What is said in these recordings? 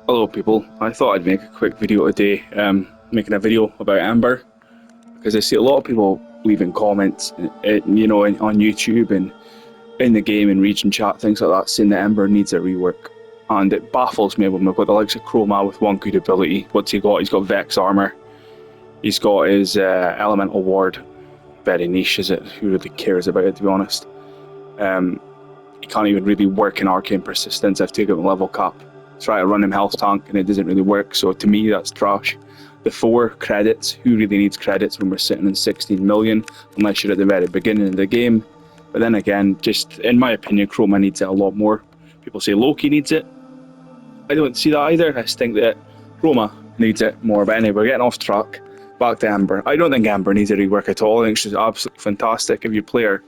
Hello people, I thought I'd make a quick video today, making a video about Ember, because I see a lot of people leaving comments, on YouTube and in the game and region chat, things like that, saying that Ember needs a rework. And it baffles me when we've got the likes of Chroma with one good ability. What's he got? He's got Vex armor, he's got his Elemental Ward, very niche is it, who really cares about it to be honest. He can't even really work in Arcane Persistence. I've taken him level cap. Try to run him health tank and it doesn't really work, so to me that's trash. The 4 credits, who really needs credits when we're sitting in 16 million, unless you're at the very beginning of the game. But then again, just in my opinion, Chroma needs it a lot more. People say Loki needs it. I don't see that either. I just think that Chroma needs it more. But anyway, we're getting off track. Back to Ember. I don't think Ember needs a rework at all. I think she's absolutely fantastic if you play her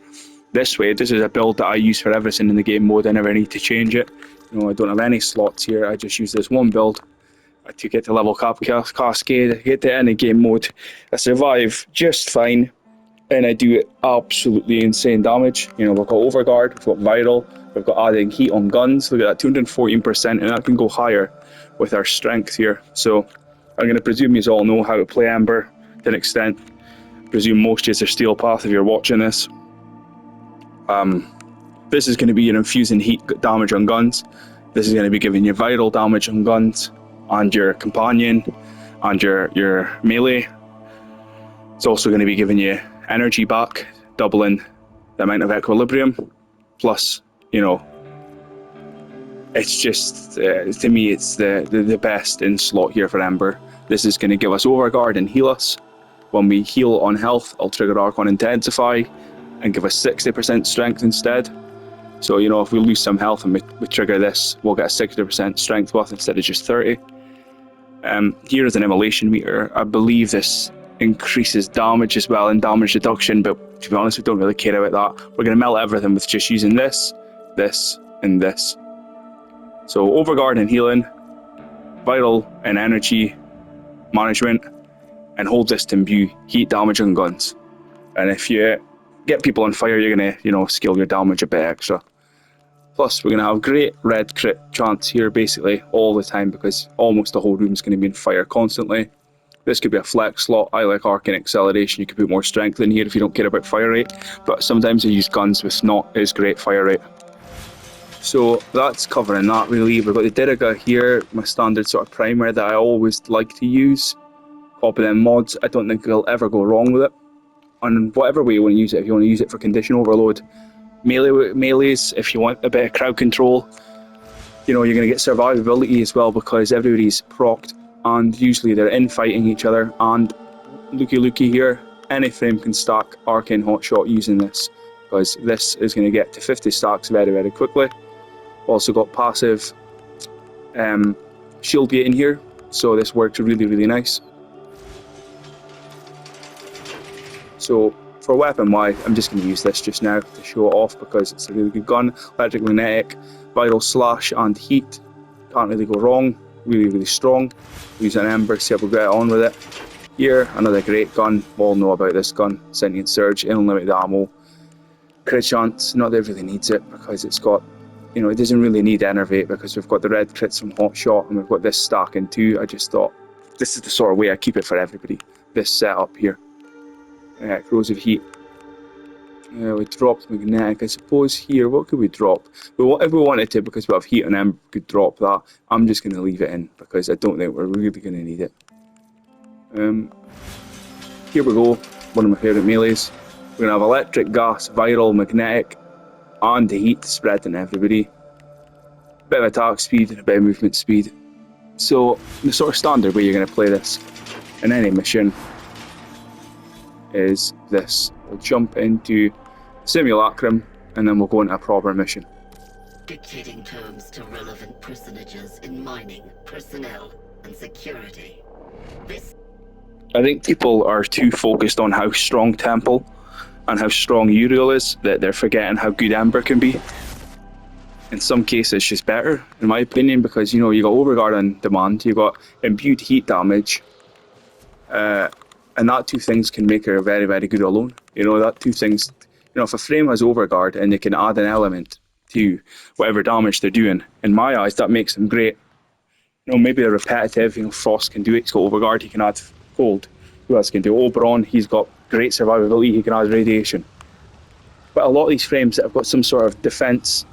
this way. This is a build that I use for everything in the game mode. I never need to change it. I don't have any slots here. I just use this one build to get to level cap cascade, get to any game mode. I survive just fine, and I do absolutely insane damage. We've got Overguard, we've got Vital, we've got adding heat on guns. Look at that, 214%, and that can go higher with our strength here. So I'm going to presume you all know how to play Ember to an extent. I presume most of you are Steel Path if you're watching this. This is going to be your infusing heat damage on guns. This is going to be giving you vital damage on guns and your companion and your melee. It's also going to be giving you energy back, doubling the amount of equilibrium. Plus, it's just, to me, it's the best in slot here for Ember. This is going to give us Overguard and heal us. When we heal on health, I'll trigger Arc on Intensify and give us 60% strength instead. So, if we lose some health and we trigger this, we'll get a 60% strength buff instead of just 30. Here is an immolation meter. I believe this increases damage as well and damage reduction, but to be honest, we don't really care about that. We're going to melt everything with just using this, this, and this. So, Overguard and healing, vital and energy management, and hold this to imbue heat damage on guns. And if you get people on fire, you're going to, scale your damage a bit extra. Plus, we're going to have great red crit chance here basically all the time because almost the whole room is going to be in fire constantly. This could be a flex slot. I like Arcane Acceleration. You could put more strength in here if you don't care about fire rate, but sometimes I use guns with not as great fire rate. So that's covering that really. We've got the Diriga here, my standard sort of primer that I always like to use. Copy them mods. I don't think you'll ever go wrong with it. And whatever way you want to use it, if you want to use it for condition overload, melees, if you want a bit of crowd control, you're going to get survivability as well because everybody's procced and usually they're infighting each other. And looky here, any frame can stack Arcane Hotshot using this because this is going to get to 50 stacks very, very quickly. Also got passive shield gate in here, so this works really, really nice. So for weapon wise, I'm just going to use this just now to show it off because it's a really good gun. Electric Magnetic, Vital Slash and Heat. Can't really go wrong. Really, really strong. Use an Ember, see how we get on with it. Here, another great gun. We all know about this gun. Sentient Surge, unlimited ammo. Crit chance, not that it really needs it because it's got, it doesn't really need Enervate because we've got the red crits from Hotshot and we've got this stacking too. I just thought this is the sort of way I keep it for everybody. This setup here. Corrosive Heat. We dropped Magnetic. I suppose here, what could we drop? If we wanted to, because we have Heat on Ember, we could drop that. I'm just going to leave it in because I don't think we're really going to need it. Here we go. One of my favourite melees. We're going to have Electric, Gas, Viral, Magnetic, and the Heat spreading everybody. A bit of attack speed and a bit of movement speed. So, the sort of standard way you're going to play this in any mission is this. We'll jump into Simulacrum and then we'll go into a proper mission. Dictating terms to relevant personages in mining, personnel, and security. I think people are too focused on how strong Temple and how strong Uriel is that they're forgetting how good Ember can be. In some cases, she's better, in my opinion, because you got Overguard on demand, you got imbued heat damage, and that two things can make her very, very good alone. That two things, if a frame has Overguard and they can add an element to whatever damage they're doing, in my eyes, that makes them great. You know, maybe a repetitive, you know, Frost can do it, he's got Overguard, he can add Cold. Who else can do Oberon? He's got great survivability, he can add Radiation. But a lot of these frames that have got some sort of defense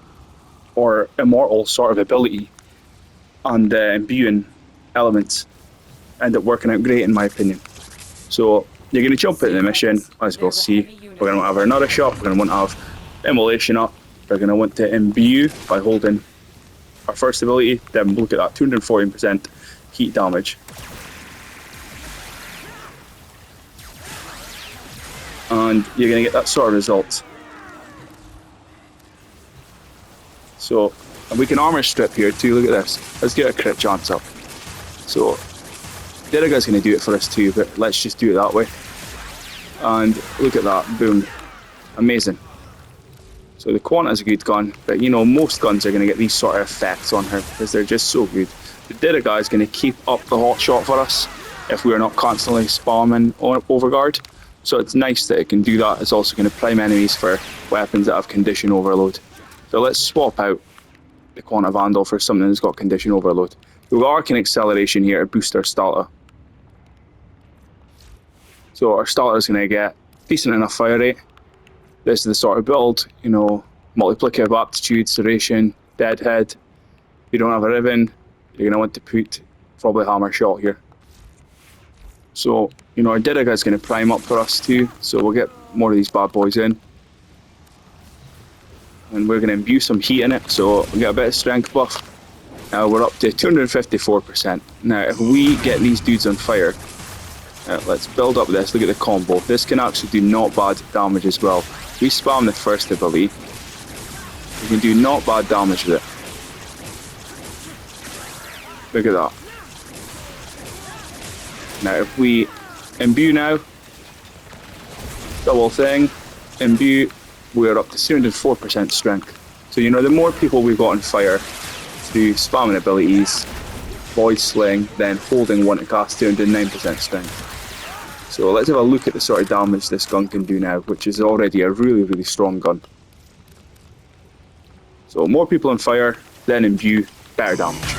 or immortal sort of ability and imbuing elements end up working out great in my opinion. So you're going to jump into the mission, as we'll see. We're going to have our Another Shot, we're going to want to have Immolation up, we're going to want to imbue by holding our first ability, then look at that, 214% heat damage. And you're going to get that sort of result. So, and we can armor strip here too, look at this. Let's get a crit chance up. So, Diriga's going to do it for us too, but let's just do it that way. And look at that, boom. Amazing. So the Quanta's a good gun, but you know, most guns are going to get these sort of effects on her because they're just so good. The Diriga is going to keep up the hot shot for us if we're not constantly spamming Overguard. So it's nice that it can do that. It's also going to prime enemies for weapons that have condition overload. So let's swap out the Quanta Vandal for something that's got condition overload. We've got Arcane Acceleration here to boost our Starter. So our Starter is going to get decent enough fire rate. This is the sort of build, you know, multiplicative aptitude, duration, deadhead. If you don't have a Riven, you're going to want to put probably Hammer Shot here. So, you know, our Diriga is going to prime up for us too, so we'll get more of these bad boys in. And we're going to imbue some heat in it, so we'll get a bit of strength buff. Now we're up to 254%. Now, if we get these dudes on fire, let's build up this, look at the combo. This can actually do not bad damage as well. If we spam the first ability, we can do not bad damage with it. Look at that. Now if we imbue now, double thing, imbue, we're up to 204% strength. So you know, the more people we've got on fire through spamming abilities, Void Sling, then holding one to cast 209% strength. So let's have a look at the sort of damage this gun can do now, which is already a really, really strong gun. So more people on fire, then imbue, better damage.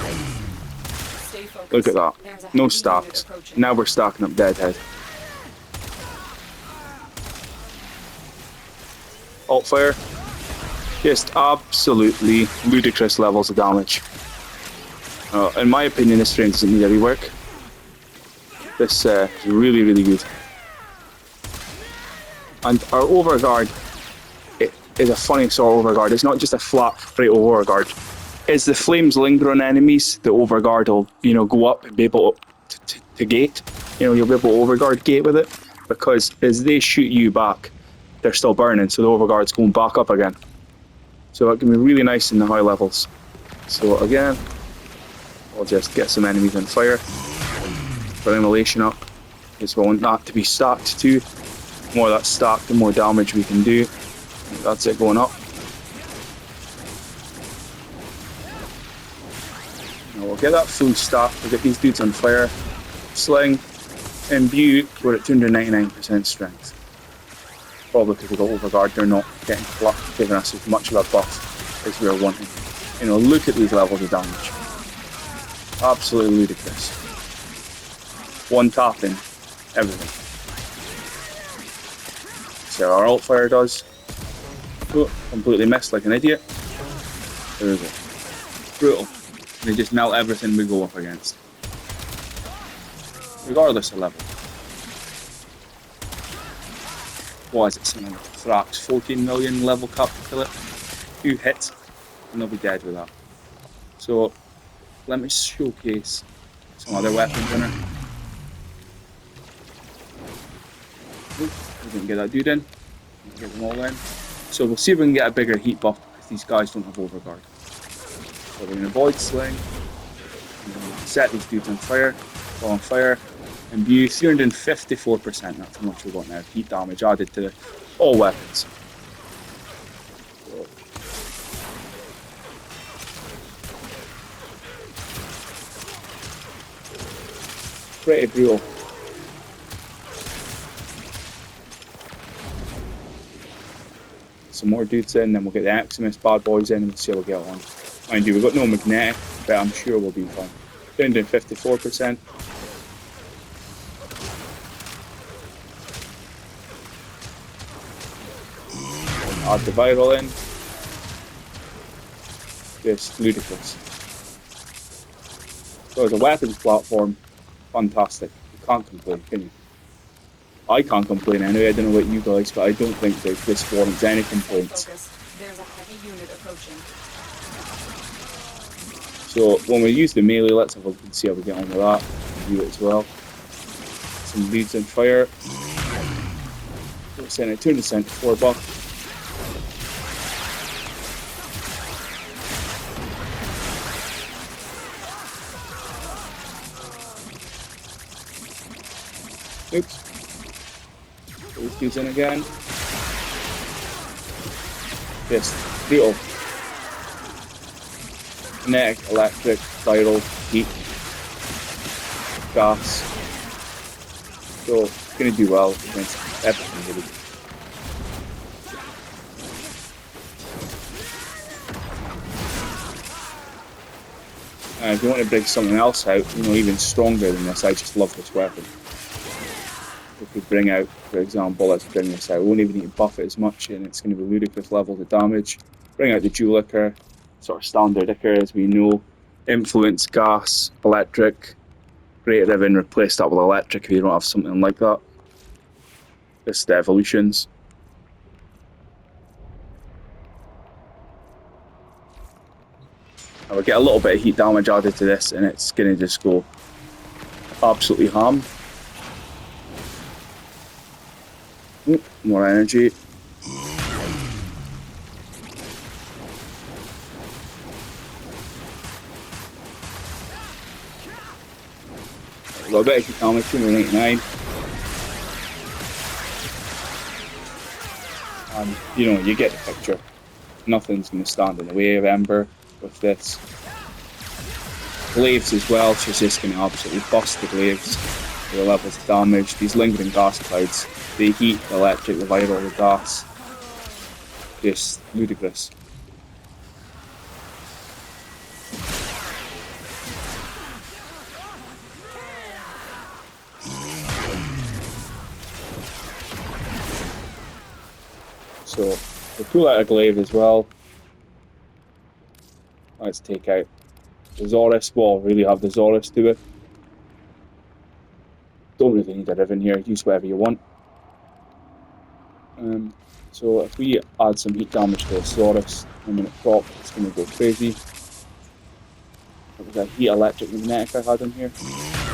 Look at that. No stacks. Now we're stacking up Deadhead. Alt fire. Just absolutely ludicrous levels of damage. In my opinion, this frame doesn't need a rework. This is really, really good. And our overguard is a funny sort of overguard. It's not just a flat rate overguard. As the flames linger on enemies, the overguard will, you know, go up and be able to gate. You know, you'll be able to overguard gate with it, because as they shoot you back, they're still burning, so the overguard's going back up again. So it can be really nice in the high levels. So again, I'll just get some enemies on fire. Put Immolation up, because we want that to be stacked too. The more that's stacked, the more damage we can do. That's it going up. Now we'll get that full stack, we'll get these dudes on fire. Sling, imbue, we're at 299% strength. Probably because we've got Overguard, they're not getting giving us as much of a buff as we are wanting. You know, look at these levels of damage. Absolutely ludicrous. One tapping, everything. So our alt fire does. Oh, completely missed like an idiot. There we go. Brutal. They just melt everything we go up against. Regardless of level. What is it? Something like Thrax, 14 million level cap to kill it. 2 hits, and they'll be dead with that. So, let me showcase some other weapons in her. Oop, we didn't get that dude in. Get them all in. So we'll see if we can get a bigger heat buff, because these guys don't have Overguard. So we're going to Void Sling. We're going to set these dudes on fire. Fall on fire. Imbue 354%, that's how much we got now. Heat damage added to all weapons. So. Pretty brutal. Some more dudes in, then we'll get the Maximus bad boys in and we'll see how we get on. Mind you, we've got no magnetic, but I'm sure we'll be fine. 254%. Add the viral in. Just ludicrous. So as a weapons platform, fantastic. You can't complain, can you? I can't complain anyway. I don't know about you guys, but I don't think that this warrants any complaints. There's a heavy unit approaching. So when we use the melee, let's have a look and see how we get on with that. View it as well. Some leads on fire. We're sending a 2% to 4 buck. Oops. Those dudes in again. Just brutal. Kinetic, electric, viral, heat, gas. So it's going to do well against everything really. If you want to bring something else out, even stronger than this, I just love this weapon. If we bring out, for example, let's bring this out. We won't even need to buff it as much, and it's going to be ludicrous levels of damage. Bring out the dual ichor, sort of standard ichor as we know. Influence, gas, electric. Great Riven, replace that with electric if you don't have something like that. Just the evolutions. And we get a little bit of heat damage added to this, and it's going to just go absolutely ham. More energy. A little bit of heat damage, 289. And you get the picture. Nothing's going to stand in the way of Ember with this. Glaives as well, she's just going to absolutely bust the glaives. The levels of damage, these lingering gas clouds, the heat, the electric, the viral, the gas. Just ludicrous. So we pull out a glaive as well. Let's take out the Zorus. Well, really have the Zorus do it. Don't really need a Riven here, use whatever you want. So if we add some heat damage to the Zorus, and when it procs, it's going to go crazy. With that heat electric magnetic I had in here.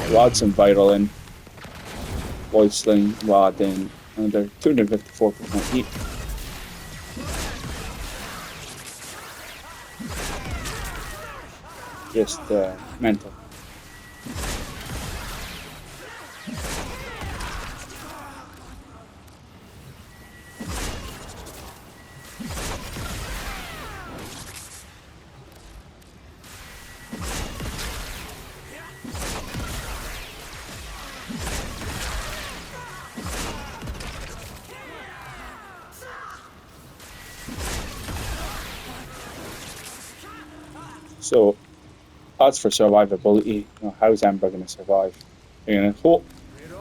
We'll add some viral in. Void Sling, we'll add in another 254% heat. Just mental. So, as for survivability, how's Ember going to survive? You're going to hope,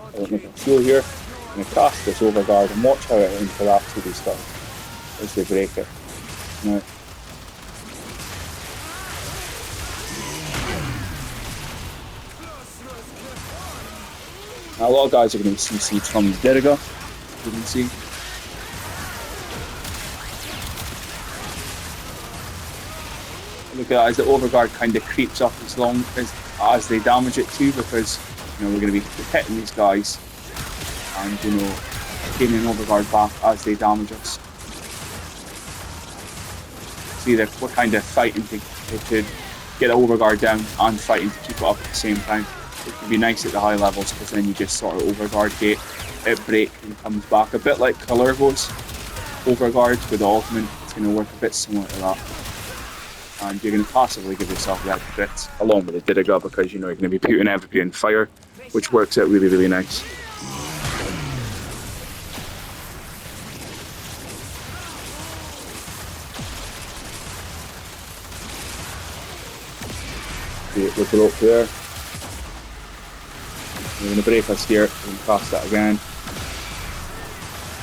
I don't make a fuel here, I'm going to cast this overguard and watch how it interacts with these stuff as they break it. Now a lot of guys are going to be CC'd from Diriga, you can see. Look at that, as the overguard kind of creeps up as they damage it too, because we're going to be hitting these guys and gaining overguard back as they damage us. See that we're kind of fighting to get the overguard down and fighting to keep it up at the same time. It can be nice at the high levels because then you just sort of overguard gate, it breaks and comes back. A bit like Kalervo's overguard with the ultimate, it's going to work a bit similar to that. And you're going to passively give yourself that crit along with the Diriga because you're going to be putting everybody in fire, which works out really, really nice. See it, look it up there. They're going to break us here. We can cast that again.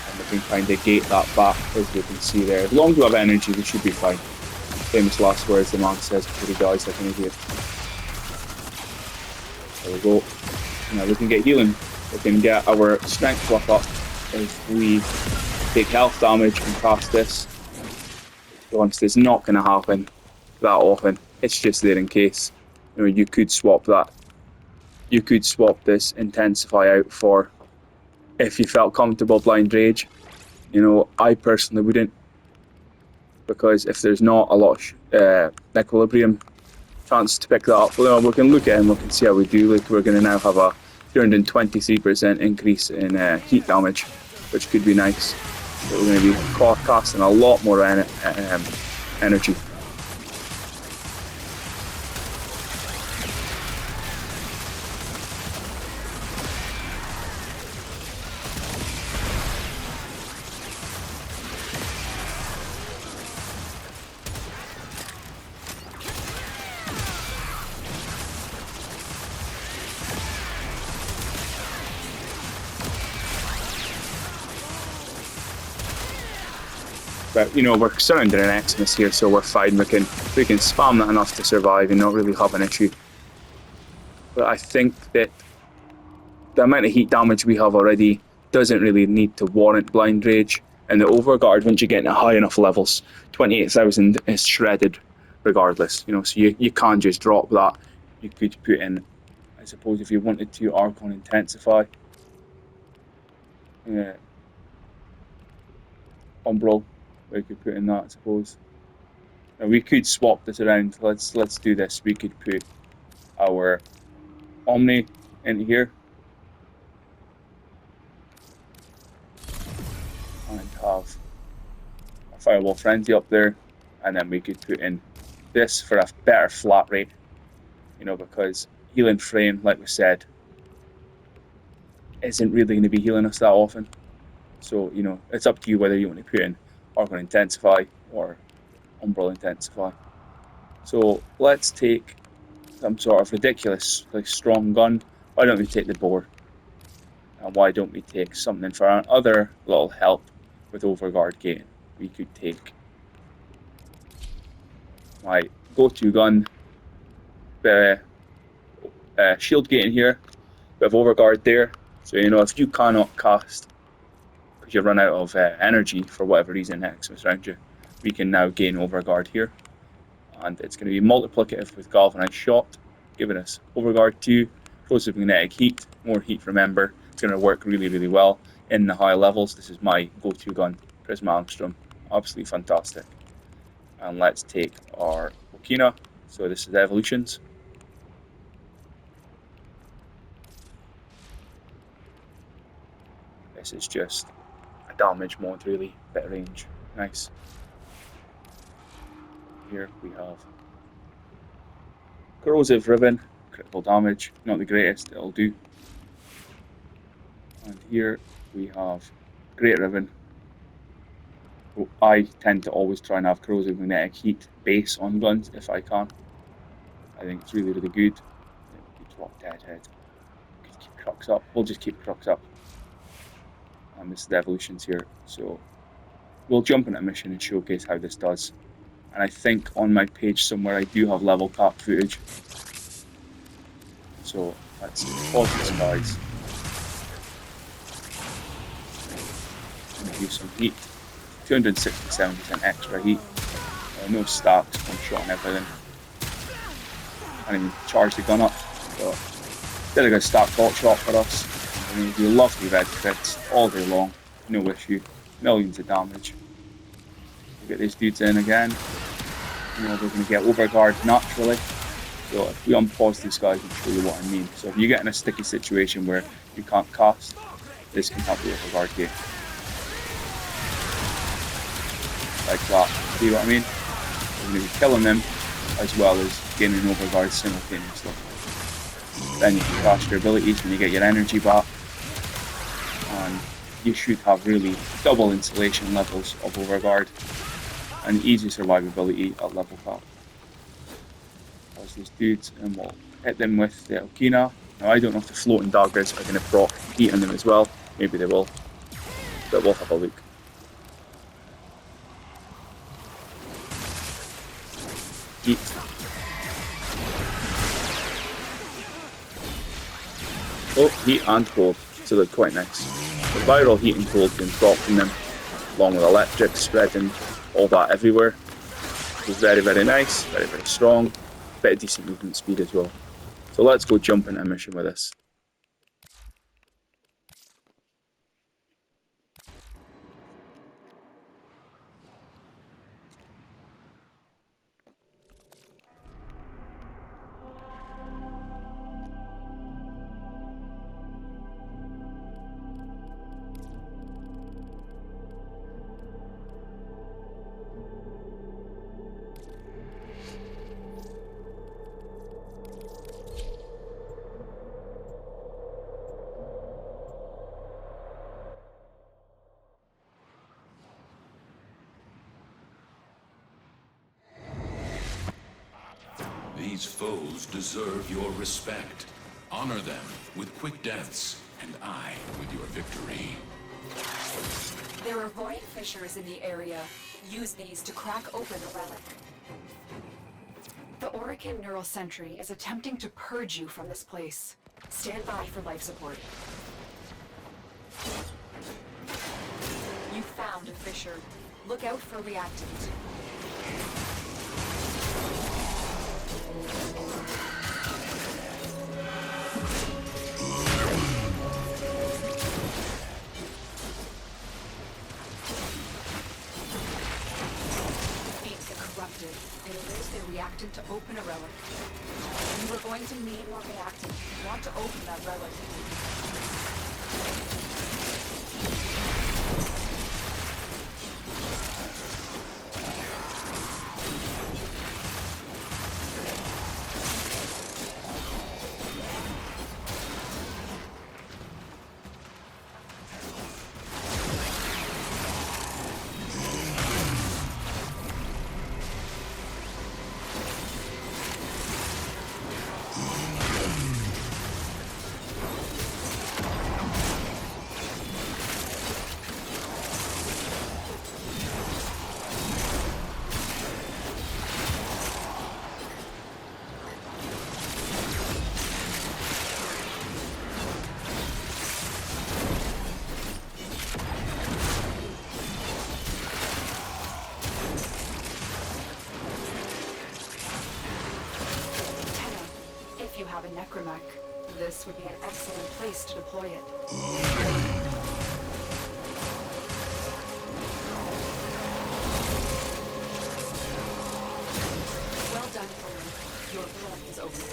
And we can kind of gate that back, as you can see there. As long as we have energy, we should be fine. Famous last words the man says before he dies like an idiot. There we go. Now we can get healing. We can get our strength buff up if we take health damage and cast this. To be honest, it's not going to happen that often. It's just there in case. You know, you could swap that. You could swap this Intensify out for, if you felt comfortable, Blind Rage. You know, I personally wouldn't, because if there's not a lot of Equilibrium chance to pick that up, well, we can look at it and we can see how we do. Like, we're going to now have a 223% increase in heat damage, which could be nice. But we're going to be casting a lot more energy. But you know, we're surrounded in Xmas here, so we're fine. We can spam that enough to survive and not really have an issue. But I think that the amount of heat damage we have already doesn't really need to warrant Blind Rage. And the Overguard, once you get into high enough levels, 28,000 is shredded regardless. You know, so you can't just drop that. You could put in, I suppose, if you wanted to, Archon Intensify. Umbral, we could put in that, I suppose. Now we could swap this around. Let's do this. We could put our Omni into here and have a Firewall Frenzy up there, and then we could put in this for a better flat rate. You know, because Healing Frame, like we said, isn't really going to be healing us that often. So, you know, it's up to you whether you want to put in Archon Intensify or Umbral Intensify. So let's take some sort of ridiculous, like, strong gun. Why don't we take the boar? And why don't we take something for our other little help with Overguard gating? We could take my go-to gun, shield gating here. We have Overguard there. So, you know, if you cannot cast because you run out of energy for whatever reason Xmas around you, we can now gain Overguard here. And it's going to be multiplicative with Galvanized Shot, giving us Overguard 2, Explosive Magnetic Heat, more heat from Ember. It's going to work really, really well in the high levels. This is my go-to gun, Prisma Angstrom. Absolutely fantastic. And let's take our Okina. So this is Evolutions. This is just a damage mod, really. Bit of range. Nice. Here we have Corrosive Ribbon, critical damage, not the greatest, it'll do. And here we have Great Ribbon. So I tend to always try and have Corrosive Magnetic Heat base on guns if I can. I think it's really, really good. We could drop Deadhead. We could keep Crux up. We'll just keep Crux up. And this is the Evolutions here. So we'll jump into a mission and showcase how this does. And I think on my page somewhere I do have level cap footage. So let's pause this, guys. And use some heat. 267% extra heat. No stacks, one shot and everything. Can't even charge the gun up. So did a good stack bolt shot for us. And we do lovely red crits all day long. No issue. Millions of damage. We'll get these dudes in again. You know, we're going to get Overguard naturally. So if we unpause these guys, I'll show you what I mean. So if you get in a sticky situation where you can't cast, this can help the Overguard gate. Like that. See what I mean? We're going to be killing them as well as gaining Overguard simultaneously. Then you can cast your abilities when you get your energy back. And you should have really double insulation levels of Overguard. And easy survivability at level cap. Pause these dudes and we'll hit them with the Okina. Now, I don't know if the floating daggers are going to proc heat on them as well. Maybe they will, but we'll have a look. Heat. Oh, heat and cold, so they're quite nice. The viral heat and cold being procced in them, along with electric spreading all that everywhere. It was very, very nice, very, very strong. Bit of decent movement speed as well. So let's go jump into a mission with this. These foes deserve your respect. Honor them with quick deaths, and I with your victory. There are void fissures in the area. Use these to crack open a relic. The Orican Neural Sentry is attempting to purge you from this place. Stand by for life support. You found a fissure. Look out for reactants. It allows the reactant to open a relic. You are going to need more reactant if you want to open that relic. If you have a necromech, this would be an excellent place to deploy it. Well done, Corin. Your blood is open.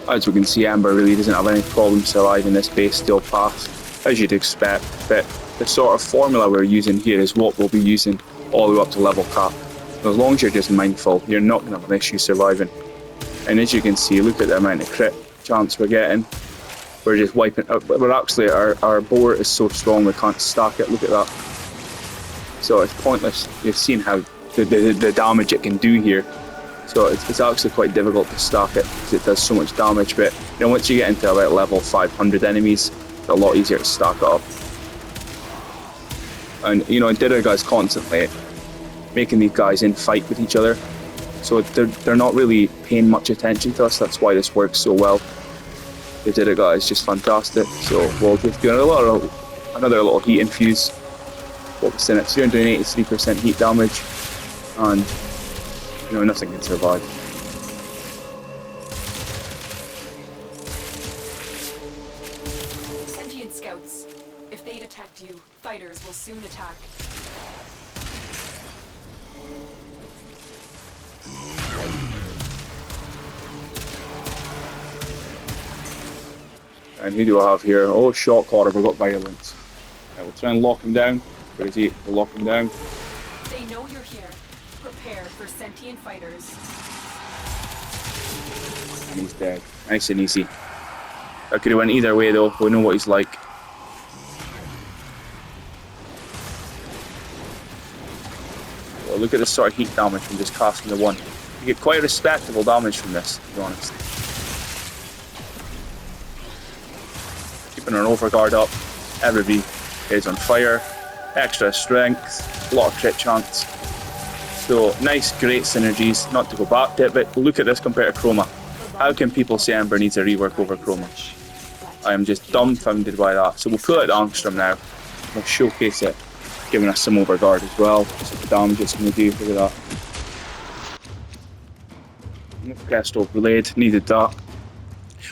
As we can see, Ember really doesn't have any problem surviving this base steel path, as you'd expect, but the sort of formula we're using here is what we'll be using all the way up to level cap. So as long as you're just mindful, you're not going to have an issue surviving. And as you can see, look at the amount of crit chance we're getting. we're just wiping. We're actually our boar is so strong we can't stack it. Look at that. So it's pointless. You've seen how the damage it can do here. So it's actually quite difficult to stack it because it does so much damage. But you know, once you get into about level 500 enemies, it's a lot easier to stack it up. And you know, Dither guys constantly making these guys in fight with each other. So they're not really paying much attention to us. That's why this works so well. The Dither guy is just fantastic. So we'll just do another little heat infuse. Focus in at 383% heat damage, and you know, nothing can survive. Sentient scouts. If they detect you, fighters will soon attack. And who do I have here? Oh, Shockcaller, we've got Violence. Right, we'll try and lock him down. Where is he? We'll lock him down. They know you're here. Prepare for sentient fighters. And he's dead. Nice and easy. That could have went either way though. We know what he's like. Well, look at the sort of heat damage from just casting the one. You get quite respectable damage from this, to be honest. Keeping an overguard up. Everybody is on fire. Extra strength. A lot of crit chance. So nice, great synergies. Not to go back to it, but look at this compared to Chroma. How can people say Ember needs a rework over Chroma? I am just dumbfounded by that. So we'll pull out the Angstrom now. We'll showcase it, giving us some overguard as well. So the damage it's going to do. Look at that. Kestrel Blade, needed that.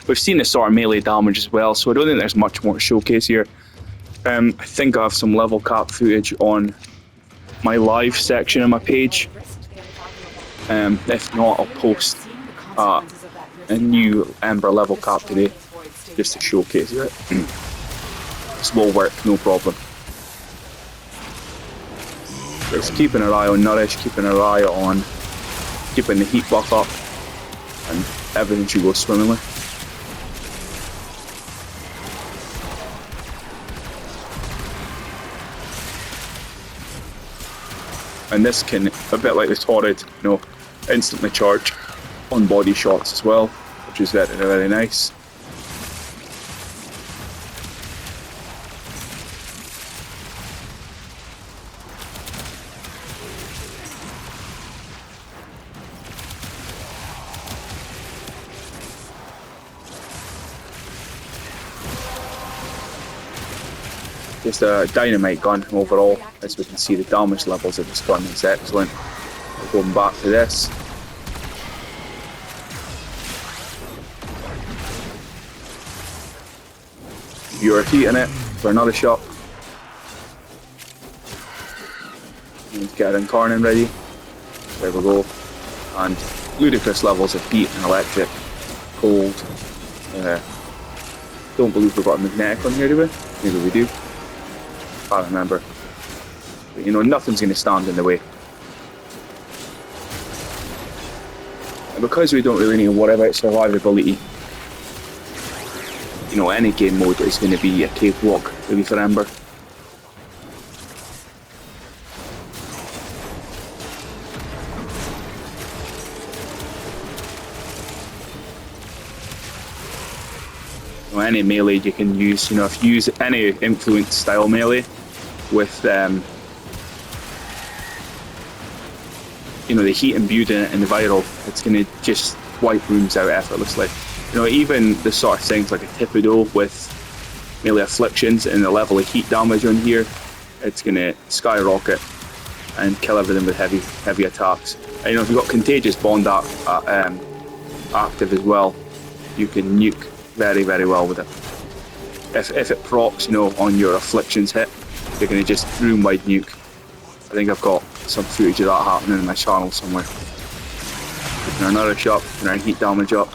We've seen the sort of melee damage as well, so I don't think there's much more to showcase here. I think I have some level cap footage on my live section of my page. If not, I'll post a new Ember level cap today, just to showcase it. This will work, no problem. Just keeping an eye on Nourish, keeping an eye on keeping the heat buff up, and everything should go swimmingly. And this can, a bit like the Torrid, you know, instantly charge on body shots as well, which is very, very nice. Just a dynamite gun overall. As we can see, the damage levels of this gun is excellent. Going back to this. You're heating it for another shot. And get Incarnate ready. There we go. And ludicrous levels of heat and electric, cold. Don't believe we've got a magnetic on here, do we? Maybe we do. Can't remember. But, you know, nothing's going to stand in the way. And because we don't really need to worry about survivability, you know, any game mode is going to be a cakewalk really for Ember. Any melee you can use, you know, if you use any influence style melee with you know, the heat imbued in it and the viral, it's going to just wipe rooms out effortlessly. You know, even the sort of things like a Thibodeau with melee afflictions and the level of heat damage on here, it's going to skyrocket and kill everything with heavy attacks. And, you know, if you've got Contagious Bond active as well, you can nuke very, very well with it. If it procs, you know, on your afflictions hit, you're going to just room-wide nuke. I think I've got some footage of that happening in my channel somewhere. Putting another shot, putting our heat damage up.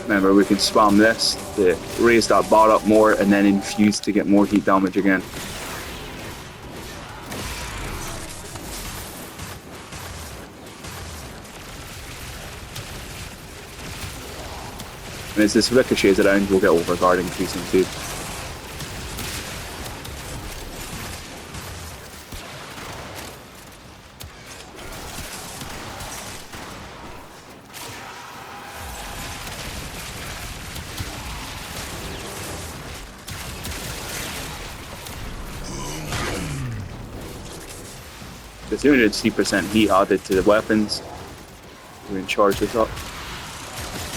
Remember, we can spam this to raise that bar up more and then infuse to get more heat damage again. And as this ricochets around, we'll get overguard increasing too. The 203% heat added to the weapons. We're going to charge this up.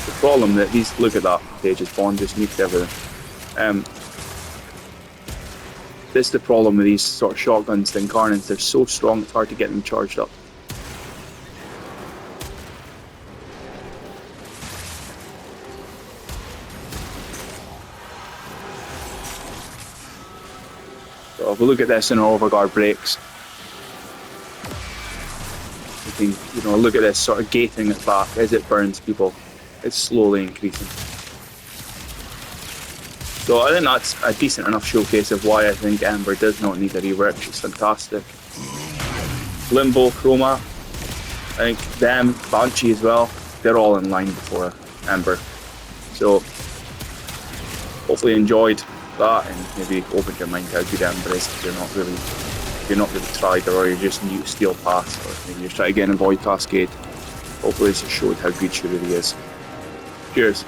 The problem that these, look at that, they just Bond just nuked everything. This is the problem with these sort of shotguns, the Incarnates, they're so strong it's hard to get them charged up. So if we look at this in our overguard breaks, you can, look at this sort of gating it back as it burns people. It's slowly increasing. So I think that's a decent enough showcase of why I think Ember does not need a rework. She's fantastic. Limbo, Chroma, I think them, Banshee as well, they're all in line before Ember. So hopefully you enjoyed that and maybe opened your mind how good Ember is if you're not really tried, or you're just new to Steel Pass, or maybe you're trying to get in a Void Cascade. Hopefully this has showed how good she really is. Cheers.